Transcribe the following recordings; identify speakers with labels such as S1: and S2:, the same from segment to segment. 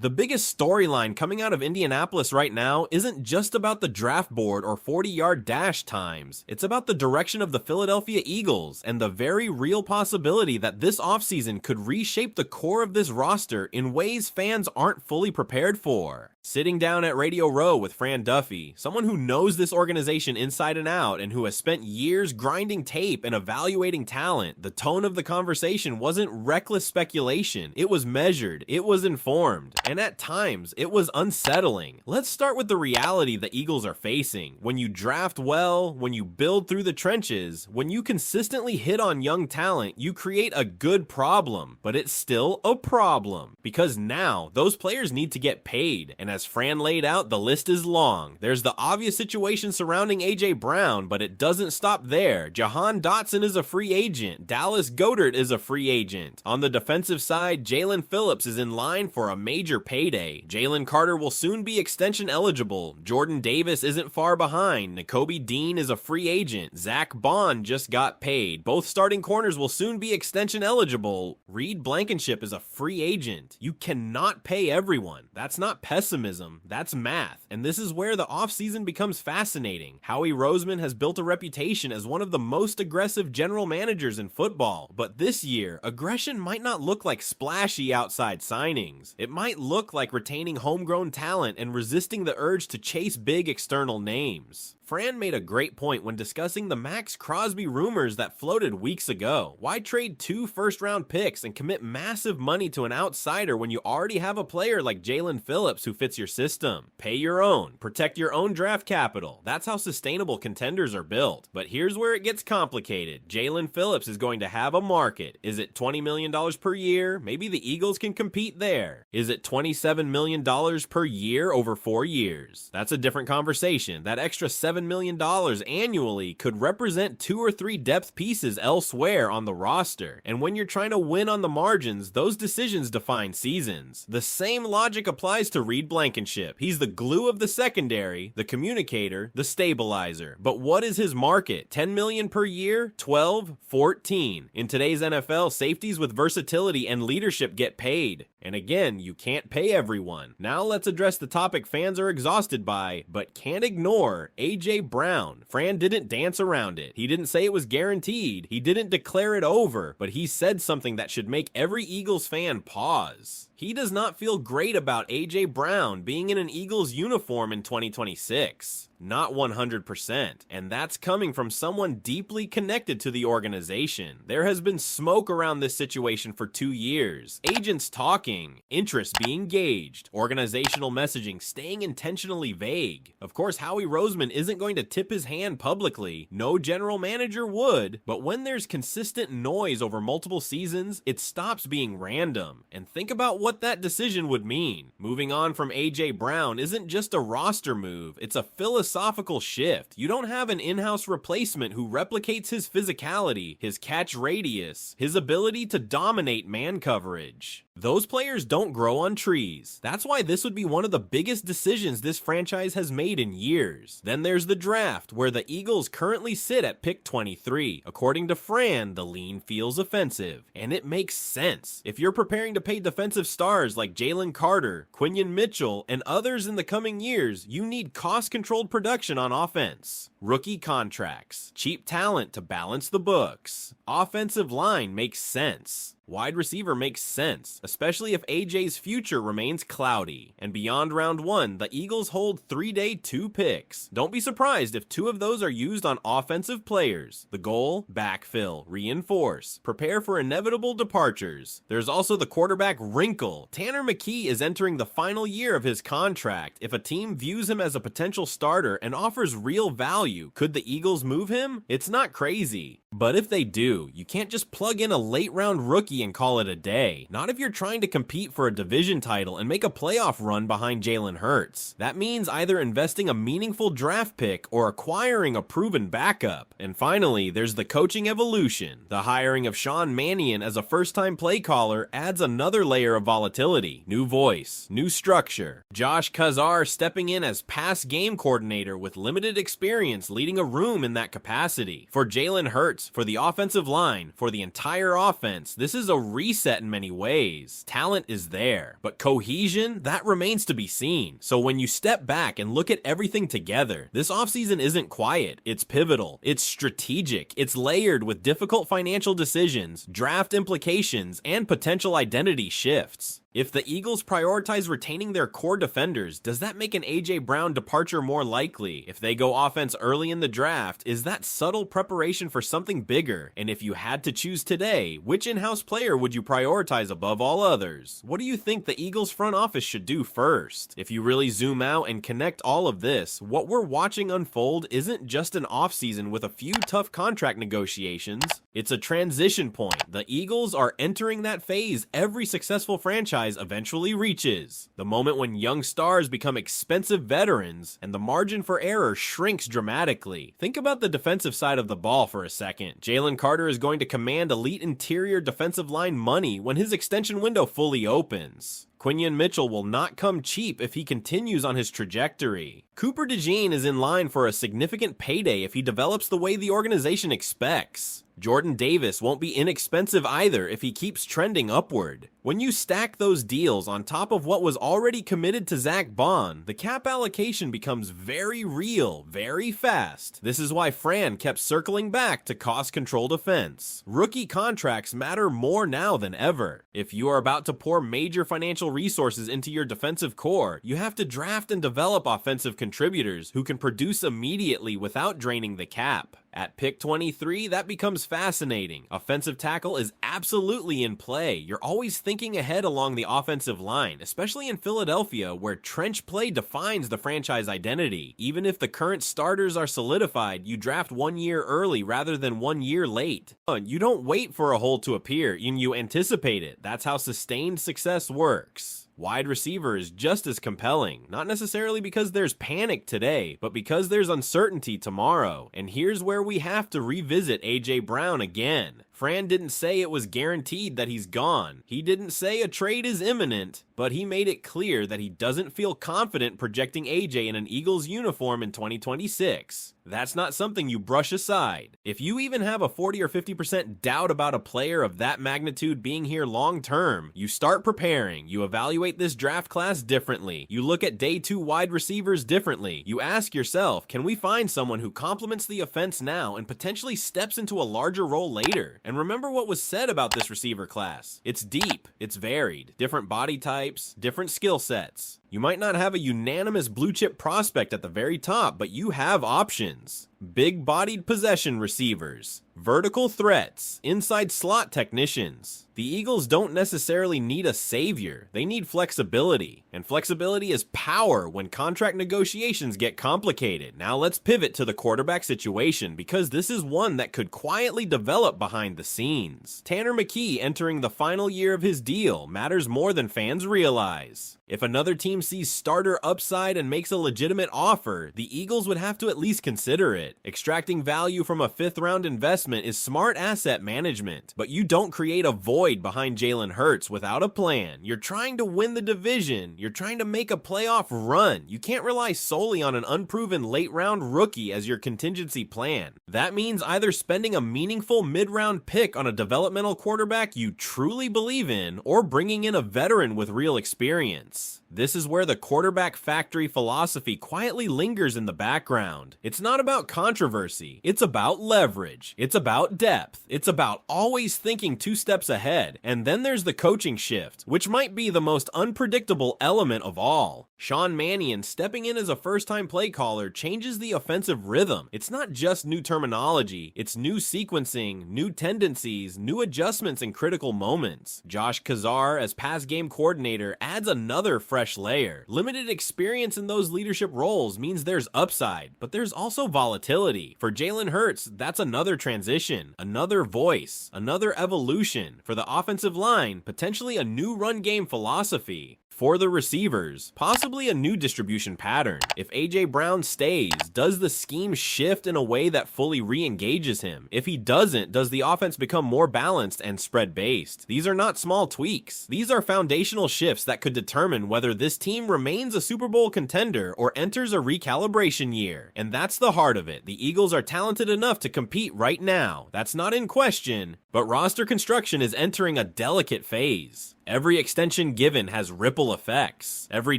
S1: The biggest storyline coming out of Indianapolis right now isn't just about the draft board or 40-yard dash times. It's about the direction of the Philadelphia Eagles and the very real possibility that this offseason could reshape the core of this roster in ways fans aren't fully prepared for. Sitting down at Radio Row with Fran Duffy, someone who knows this organization inside and out and who has spent years grinding tape and evaluating talent, the tone of the conversation wasn't reckless speculation. It was measured, it was informed, and at times, it was unsettling. Let's start with the reality the Eagles are facing. When you draft well, when you build through the trenches, when you consistently hit on young talent, you create a good problem, but it's still a problem. Because now, those players need to get paid, and as Fran laid out, the list is long. There's the obvious situation surrounding A.J. Brown, but it doesn't stop there. Jahan Dotson is a free agent. Dallas Goedert is a free agent. On the defensive side, Jalen Phillips is in line for a major payday. Jalen Carter will soon be extension eligible. Jordan Davis isn't far behind. Nakobe Dean is a free agent. Zach Bond just got paid. Both starting corners will soon be extension eligible. Reed Blankenship is a free agent. You cannot pay everyone. That's not pessimism, that's math. And this is where the offseason becomes fascinating. Howie Roseman has built a reputation as one of the most aggressive general managers in football, but this year, aggression might not look like splashy outside signings. It might look like retaining homegrown talent and resisting the urge to chase big external names. Fran made a great point when discussing the Max Crosby rumors that floated weeks ago. Why trade 2 first-round picks and commit massive money to an outsider when you already have a player like Jalen Phillips who fits your system? Pay your own. Protect your own draft capital. That's how sustainable contenders are built. But here's where it gets complicated. Jalen Phillips is going to have a market. Is it $20 million per year? Maybe the Eagles can compete there. Is it $27 million per year over 4 years? That's a different conversation. That extra $7 million annually could represent 2 or 3 depth pieces elsewhere on the roster. And when you're trying to win on the margins, those decisions define seasons. The same logic applies to Reed Blankenship. He's the glue of the secondary, the communicator, the stabilizer. But what is his market? 10 million per year? 12? 14? In today's NFL, safeties with versatility and leadership get paid. And again, you can't pay everyone. Now let's address the topic fans are exhausted by, but can't ignore, A.J. Brown. Fran didn't dance around it. He didn't say it was guaranteed. He didn't declare it over, but he said something that should make every Eagles fan pause. He does not feel great about A.J. Brown being in an Eagles uniform in 2026. Not 100%, and that's coming from someone deeply connected to the organization. There has been smoke around this situation for 2 years. Agents talking, interest being gauged, organizational messaging staying intentionally vague. Of course, Howie Roseman isn't going to tip his hand publicly. No general manager would, but when there's consistent noise over multiple seasons, it stops being random. And think about what that decision would mean. Moving on from A.J. Brown isn't just a roster move, it's a philosophical shift. You don't have an in-house replacement who replicates his physicality, his catch radius, his ability to dominate man coverage. Those players don't grow on trees. That's why this would be one of the biggest decisions this franchise has made in years. Then there's the draft, where the Eagles currently sit at pick 23. According to Fran, the lean feels offensive. And it makes sense. If you're preparing to pay defensive stars like Jalen Carter, Quinyon Mitchell, and others in the coming years, you need cost-controlled production on offense. Rookie contracts, cheap talent to balance the books. Offensive line makes sense. Wide receiver makes sense, especially if AJ's future remains cloudy. And beyond round 1, the Eagles hold 3-day 2 picks. Don't be surprised if 2 of those are used on offensive players. The goal? Backfill, reinforce, prepare for inevitable departures. There's also the quarterback wrinkle. Tanner McKee is entering the final year of his contract. If a team views him as a potential starter and offers real value, could the Eagles move him? It's not crazy. But if they do, you can't just plug in a late round rookie and call it a day. Not if you're trying to compete for a division title and make a playoff run behind Jalen Hurts. That means either investing a meaningful draft pick or acquiring a proven backup. And finally, there's the coaching evolution. The hiring of Sean Mannion as a first-time play caller adds another layer of volatility. New voice, new structure. Josh Kazar stepping in as pass game coordinator with limited experience leading a room in that capacity. For Jalen Hurts, for the offensive line, for the entire offense, this is a reset in many ways. Talent is there, but cohesion, that remains to be seen. So when you step back and look at everything together, this offseason isn't quiet, it's pivotal, it's strategic, it's layered with difficult financial decisions, draft implications, and potential identity shifts. If the Eagles prioritize retaining their core defenders, does that make an A.J. Brown departure more likely? If they go offense early in the draft, is that subtle preparation for something bigger? And if you had to choose today, which in-house player would you prioritize above all others? What do you think the Eagles front office should do first? If you really zoom out and connect all of this, what we're watching unfold isn't just an offseason with a few tough contract negotiations. It's a transition point. The Eagles are entering that phase every successful franchise eventually reaches. The moment when young stars become expensive veterans and the margin for error shrinks dramatically. Think about the defensive side of the ball for a second. Jalen Carter is going to command elite interior defensive line money when his extension window fully opens. Quinyon Mitchell will not come cheap if he continues on his trajectory. Cooper DeJean is in line for a significant payday if he develops the way the organization expects. Jordan Davis won't be inexpensive either if he keeps trending upward. When you stack those deals on top of what was already committed to Zach Bond, the cap allocation becomes very real, very fast. This is why Fran kept circling back to cost-control defense. Rookie contracts matter more now than ever. If you are about to pour major financial resources into your defensive core, you have to draft and develop offensive contributors who can produce immediately without draining the cap. At pick 23, that becomes fascinating. Offensive tackle is absolutely in play. You're always thinking ahead along the offensive line, especially in Philadelphia, where trench play defines the franchise identity. Even if the current starters are solidified, you draft 1 year early rather than 1 year late. You don't wait for a hole to appear, and you anticipate it. That's how sustained success works. Wide receiver is just as compelling, not necessarily because there's panic today, but because there's uncertainty tomorrow. And here's where we have to revisit A.J. Brown again. Fran didn't say it was guaranteed that he's gone. He didn't say a trade is imminent, but he made it clear that he doesn't feel confident projecting AJ in an Eagles uniform in 2026. That's not something you brush aside. If you even have a 40 or 50% doubt about a player of that magnitude being here long term, you start preparing. You evaluate this draft class differently. You look at day 2 wide receivers differently. You ask yourself, can we find someone who complements the offense now and potentially steps into a larger role later? And remember what was said about this receiver class. It's deep, it's varied, different body types, different skill sets. You might not have a unanimous blue chip prospect at the very top, but you have options. Big-bodied possession receivers, vertical threats, inside slot technicians. The Eagles don't necessarily need a savior, they need flexibility. And flexibility is power when contract negotiations get complicated. Now let's pivot to the quarterback situation, because this is one that could quietly develop behind the scenes. Tanner McKee entering the final year of his deal matters more than fans realize. If another team sees starter upside and makes a legitimate offer, the Eagles would have to at least consider it. Extracting value from a 5th-round investment is smart asset management, but you don't create a void behind Jalen Hurts without a plan. You're trying to win the division. You're trying to make a playoff run. You can't rely solely on an unproven late-round rookie as your contingency plan. That means either spending a meaningful mid-round pick on a developmental quarterback you truly believe in, or bringing in a veteran with real experience. This is where the quarterback factory philosophy quietly lingers in the background. It's not about controversy. It's about leverage. It's about depth. It's about always thinking 2 steps ahead. And then there's the coaching shift, which might be the most unpredictable element of all. Sean Mannion stepping in as a first-time play caller changes the offensive rhythm. It's not just new terminology. It's new sequencing, new tendencies, new adjustments in critical moments. Josh Kazar as pass game coordinator adds another fresh layer. Limited experience in those leadership roles means there's upside, but there's also volatility. For Jalen Hurts, that's another transition, another voice, another evolution. For the offensive line, potentially a new run game philosophy. for the receivers, possibly a new distribution pattern. If A.J. Brown stays, does the scheme shift in a way that fully re-engages him? If he doesn't, does the offense become more balanced and spread-based? These are not small tweaks. These are foundational shifts that could determine whether this team remains a Super Bowl contender or enters a recalibration year. And that's the heart of it. The Eagles are talented enough to compete right now. That's not in question, but roster construction is entering a delicate phase. Every extension given has ripple effects. Every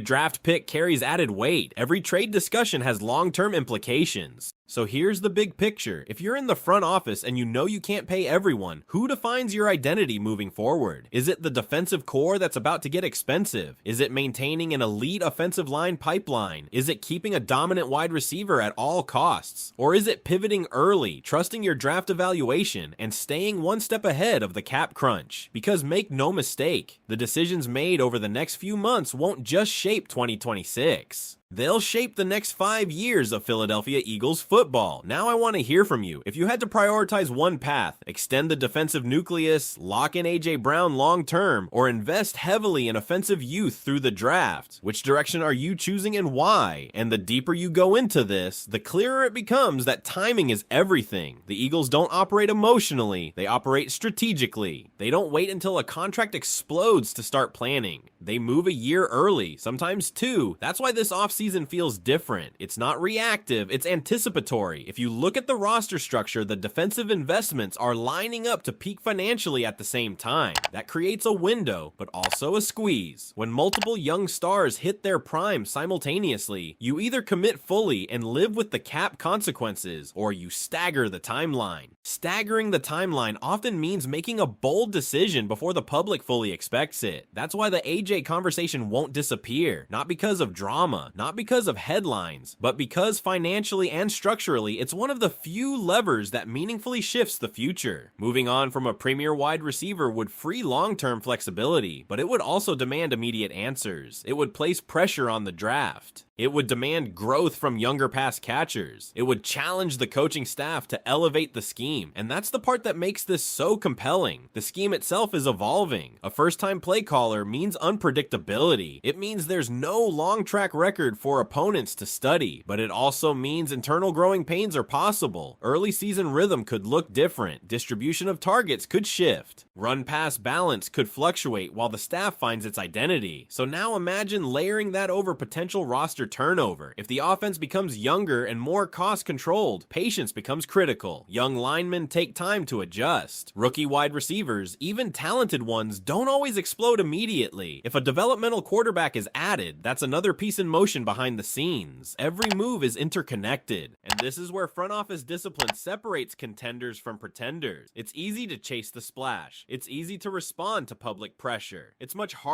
S1: draft pick carries added weight. Every trade discussion has long-term implications. So here's the big picture. If you're in the front office and you know you can't pay everyone, who defines your identity moving forward? Is it the defensive core that's about to get expensive? Is it maintaining an elite offensive line pipeline? Is it keeping a dominant wide receiver at all costs? Or is it pivoting early, trusting your draft evaluation, and staying one step ahead of the cap crunch? Because make no mistake, the decisions made over the next few months won't just shape 2026. They'll shape the next 5 years of Philadelphia Eagles football. Now I want to hear from you. If you had to prioritize one path, extend the defensive nucleus, lock in A.J. Brown long term, or invest heavily in offensive youth through the draft, which direction are you choosing and why? And the deeper you go into this, the clearer it becomes that timing is everything. The Eagles don't operate emotionally, they operate strategically. They don't wait until a contract explodes to start planning. They move a year early, sometimes 2. That's why this offseason feels different. It's not reactive, it's anticipatory. If you look at the roster structure, the defensive investments are lining up to peak financially at the same time. That creates a window, but also a squeeze. When multiple young stars hit their prime simultaneously, you either commit fully and live with the cap consequences, or you stagger the timeline. Staggering the timeline often means making a bold decision before the public fully expects it. That's why the AJ conversation won't disappear. Not because of drama, not because of headlines, but because financially and structurally, it's one of the few levers that meaningfully shifts the future. Moving on from a premier wide receiver would free long-term flexibility, but it would also demand immediate answers. It would place pressure on the draft. It would demand growth from younger pass catchers. It would challenge the coaching staff to elevate the scheme. And that's the part that makes this so compelling. The scheme itself is evolving. A first-time play caller means unpredictability. It means there's no long track record for opponents to study, but it also means internal growing pains are possible. Early season rhythm could look different. Distribution of targets could shift. Run-pass balance could fluctuate while the staff finds its identity. So now imagine layering that over potential roster turnover. If the offense becomes younger and more cost-controlled, patience becomes critical. Young linemen take time to adjust. Rookie wide receivers, even talented ones, don't always explode immediately. If a developmental quarterback is added, that's another piece in motion behind the scenes. Every move is interconnected, and this is where front office discipline separates contenders from pretenders. It's easy to chase the splash. It's easy to respond to public pressure. It's much harder